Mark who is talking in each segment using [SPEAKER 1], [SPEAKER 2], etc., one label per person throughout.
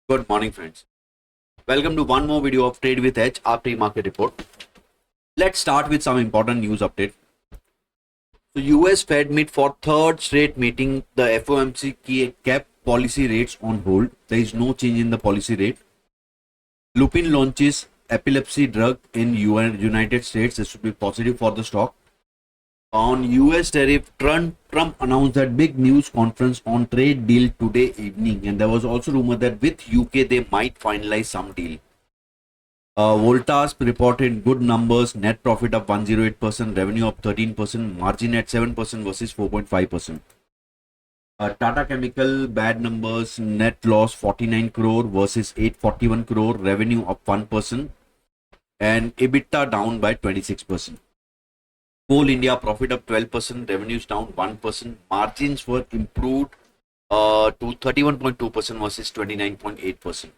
[SPEAKER 1] Good morning, friends. Welcome to one more video of Trade with Edge, our pre-market report. Let's start with some important news update. So, US Fed meet for third straight meeting. The FOMC kept policy rates on hold. There is no change in the policy rate. Lupin launches epilepsy drug in United States. This should be positive for the stock. On US tariff, Trump announced that big news conference on trade deal today evening, and there was also rumor that with UK they might finalize some deal. Voltas reported good numbers, net profit up 108%, revenue up 13%, margin at 7% versus 4.5%. Tata Chemical, bad numbers, net loss 49 crore versus 841 crore, revenue up 1%, and EBITDA down by 26%. Coal India profit up 12%, revenues down 1%, margins were improved to 31.2% versus 29.8%.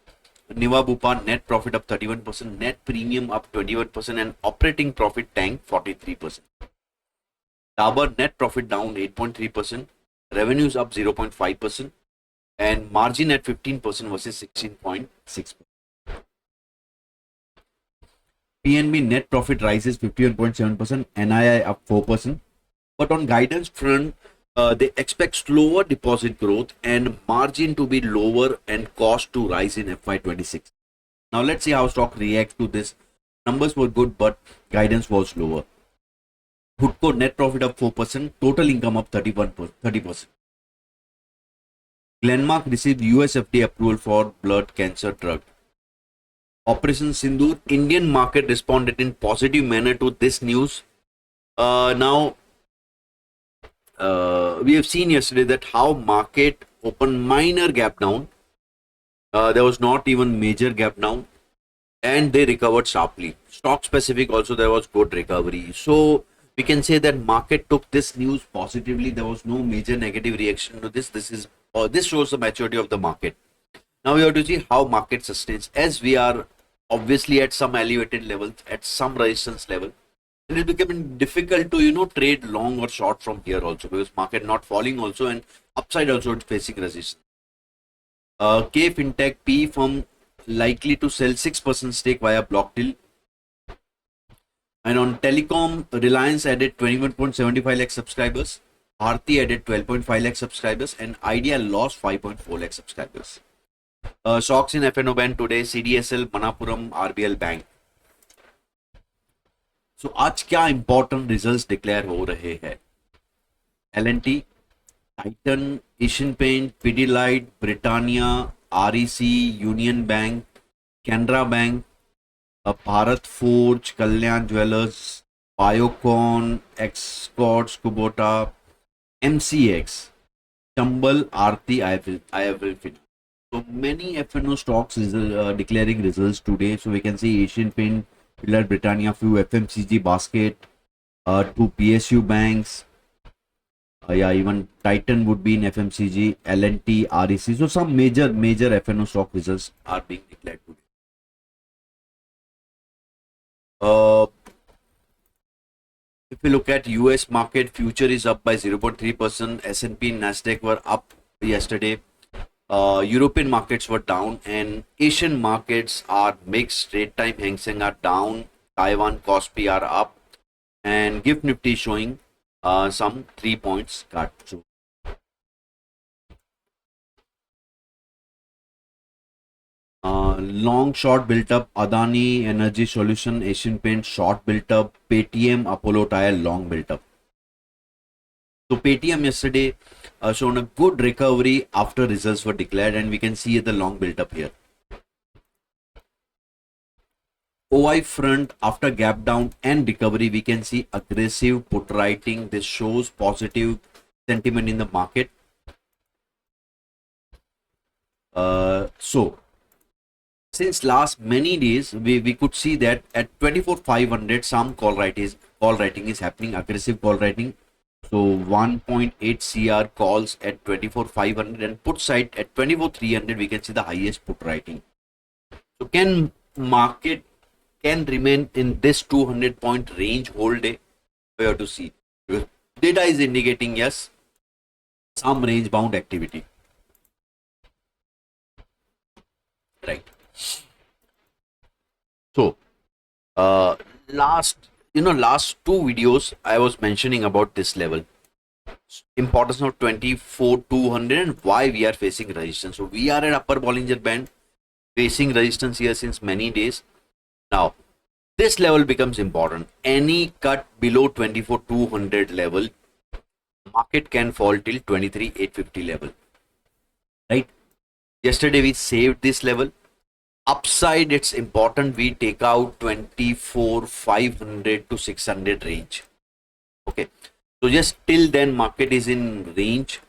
[SPEAKER 1] Niva Bupa net profit up 31%, net premium up 21%, and operating profit tanked 43%. Dabur net profit down 8.3%, revenues up 0.5%, and margin at 15% versus 16.6%. PNB net profit rises 51.7%, NII up 4%. But on guidance front, they expect slower deposit growth and margin to be lower and cost to rise in FY26. Now let's see how stock reacts to this. Numbers were good, but guidance was lower. Hutco net profit up 4%, total income up 30%. Glenmark received US FDA approval for blood cancer drug. Operation Sindoor, Indian market responded in positive manner to this news. Now, we have seen yesterday that how market opened minor gap down. There was not even major gap down, and they recovered sharply. Stock specific also there was good recovery. So we can say that market took this news positively. There was no major negative reaction to this. This shows the maturity of the market. Now we have to see how market sustains, as we are obviously at some elevated levels, at some resistance level. It is becoming difficult to trade long or short from here also, because market not falling also, and upside also it's facing resistance. K Fintech P firm likely to sell 6% stake via block deal. And on telecom, Reliance added 21.75 lakh subscribers, Bharti added 12.5 lakh subscribers, and Idea lost 5.4 lakh subscribers. Stocks in FNO band today, CDSL, Manappuram, RBL Bank. So आज क्या important results declare हो रहे हैं? L&T, Titan, Asian Paint, Pidilite, Britannia, REC, Union Bank, Canara Bank, Bharat Forge, Kalyan Jewellers, Biocon, Escorts, Kubota, MCX, Chambal, Aarti, IFL Finance. So many FNO stocks is declaring results today. So we can see Asian Paint, Pidilite, Britannia, few FMCG basket, two PSU banks. Even Titan would be in FMCG, L&T, REC. So some major FNO stock results are being declared today. If we look at US market, future is up by 0.3%. S&P and Nasdaq were up yesterday. European markets were down, and Asian markets are mixed. Straight time Hang Seng are down, Taiwan Kospi are up, and Gift Nifty showing some 3 points cut. So, long short built up, Adani Energy Solution, Asian Paint short built up, Paytm, Apollo Tyre long built up. So Paytm yesterday shown a good recovery after results were declared, and we can see the long built up here. OI front, after gap down and recovery, we can see aggressive put writing. This shows positive sentiment in the market. So since last many days, we could see that at 24,500 some call writing is happening, aggressive call writing. So 1.8 CR calls at 24,500, and put side at 24,300, we can see the highest put writing. So can market remain in this 200 point range whole day? We have to see. Data is indicating yes, some range bound activity. right? So last last two videos I was mentioning about this level, importance of 24,200 and why we are facing resistance. So we are at upper Bollinger Band facing resistance here since many days. Now this level becomes important. Any cut below 24,200 level, market can fall till 23,850 level, right? Yesterday we saved this level. Upside, it's important we take out 24,500 to 600 range. Okay, so just till then market is in range,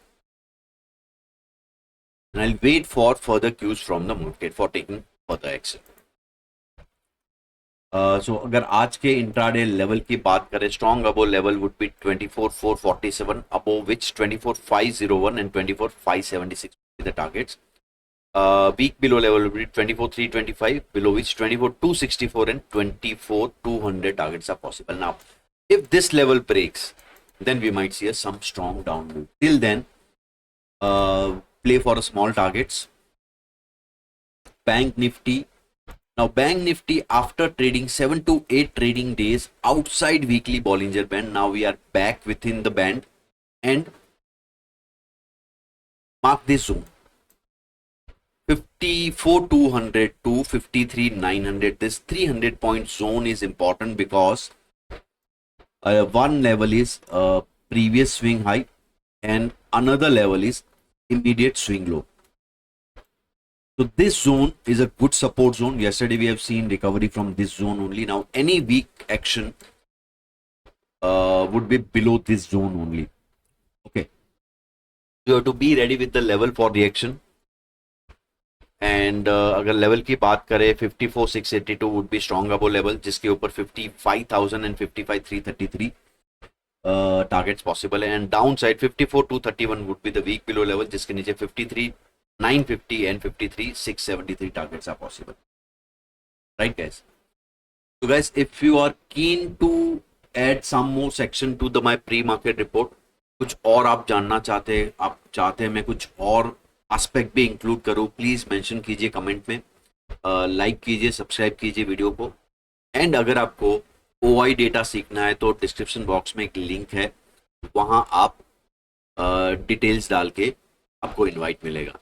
[SPEAKER 1] and I'll wait for further cues from the market for taking further action. So अगर आज के intraday level की बात करें, strong above level would be 24,447, above which 24,501 and 24,576 the targets. Week below level will be 24,325, below which 24,264 and 24,200 targets are possible. Now, if this level breaks, then we might see some strong down move. Till then, play for a small targets. Bank Nifty. Now, Bank Nifty, after trading 7 to 8 trading days outside weekly Bollinger Band, now we are back within the band and mark this zone. 54,200 to 53,900. This 300 point zone is important because one level is previous swing high and another level is immediate swing low. So this zone is a good support zone. Yesterday we have seen recovery from this zone only. Now any weak action would be below this zone only. Okay, you have to be ready with the level for reaction. And अगर level की बात करें 54,682 would be strong above level, जिसके ऊपर 55,000 एंड 55,333 targets possible है. And downside 54,231 would be the weak below level, जिसके नीचे 53,950 and 53,673 targets are possible. Right guys? So guys, if you are keen to add some more section to the my pre-market report, कुछ और आप जानना चाहते हैं, आप चाहते हैं मैं कुछ और एस्पेक्ट भी इंक्लूड करूँ, प्लीज़ मेंशन कीजिए कमेंट में, लाइक कीजिए, सब्सक्राइब कीजिए वीडियो को. एंड अगर आपको OI डेटा सीखना है तो डिस्क्रिप्शन बॉक्स में एक लिंक है, वहाँ आप डिटेल्स डाल के आपको इनवाइट मिलेगा.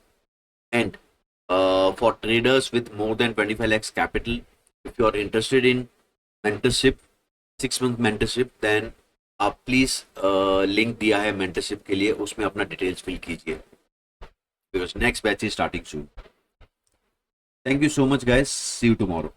[SPEAKER 1] And for traders with more than 25 lakhs capital, if you are interested in mentorship, 6 month mentorship, then आप प्लीज लिंक दिया है मेंटरशिप के लिए, उसमें अपना डिटेल्स फिल कीजिए, because next batch is starting soon. Thank you so much guys, see you tomorrow.